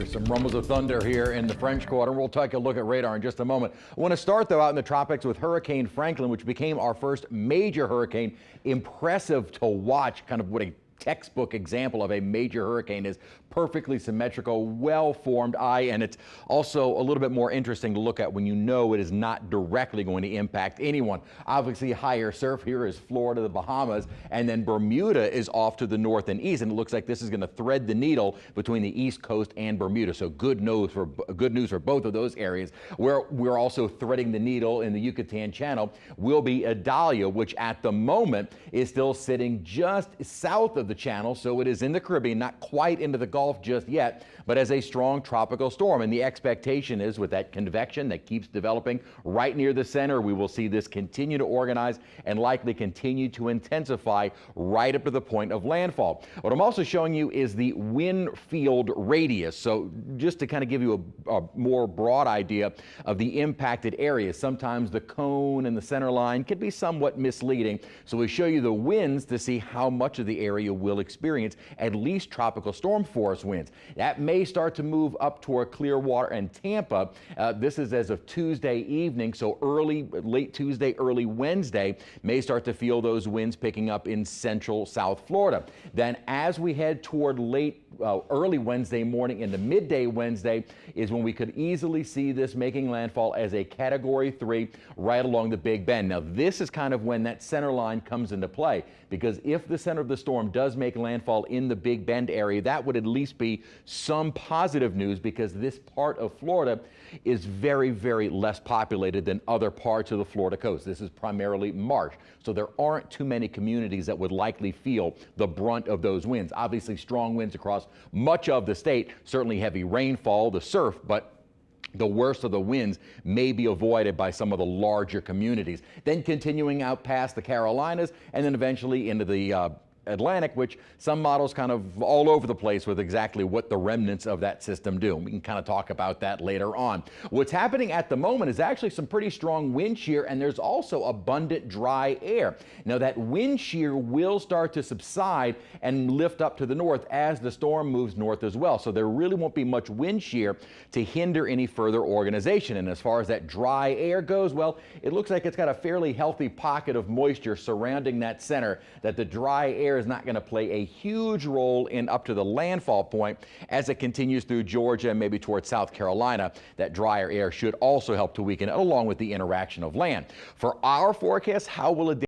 There's some rumbles of thunder here in the French Quarter. We'll take a look at radar in just a moment. I want to start, though, out in the tropics with Hurricane Franklin, which became our first major hurricane. Impressive to watch, kind of what a textbook example of a major hurricane is. Perfectly symmetrical, well-formed eye, and it's also a little bit more interesting to look at when you know it is not directly going to impact anyone. Obviously, higher surf here is Florida, the Bahamas, and then Bermuda is off to the north and east, and it looks like this is going to thread the needle between the East Coast and Bermuda. So good news for both of those areas. Where we're also threading the needle in the Yucatan Channel will be Idalia, which at the moment is still sitting just south of the channel, so it is in the Caribbean, not quite into the Gulf just yet, but as a strong tropical storm. And the expectation is, with that convection that keeps developing right near the center, we will see this continue to organize and likely continue to intensify right up to the point of landfall. What I'm also showing you is the wind field radius. So just to kind of give you a more broad idea of the impacted areas, sometimes the cone and the center line can be somewhat misleading. So we show you the winds to see how much of the area will experience at least tropical storm force winds. That may start to move up toward Clearwater and Tampa. This is as of Tuesday evening, so late Tuesday, early Wednesday, may start to feel those winds picking up in central South Florida. Then as we head toward early Wednesday morning into midday Wednesday is when we could easily see this making landfall as a Category 3 right along the Big Bend. Now this is kind of when that center line comes into play, because if the center of the storm does make landfall in the Big Bend area, that would at least be some positive news, because this part of Florida is very, very less populated than other parts of the Florida coast. This is primarily marsh, so there aren't too many communities that would likely feel the brunt of those winds. Obviously strong winds across much of the state, certainly heavy rainfall, the surf, but the worst of the winds may be avoided by some of the larger communities. Then continuing out past the Carolinas and then eventually into the Atlantic, which some models kind of all over the place with exactly what the remnants of that system do. We can kind of talk about that later on. What's happening at the moment is actually some pretty strong wind shear, and there's also abundant dry air. Now that wind shear will start to subside and lift up to the north as the storm moves north as well. So there really won't be much wind shear to hinder any further organization. And as far as that dry air goes, well, it looks like it's got a fairly healthy pocket of moisture surrounding that center, that the dry air is not going to play a huge role in up to the landfall point. As it continues through Georgia and maybe towards South Carolina, that drier air should also help to weaken it, along with the interaction of land. For our forecast, how will it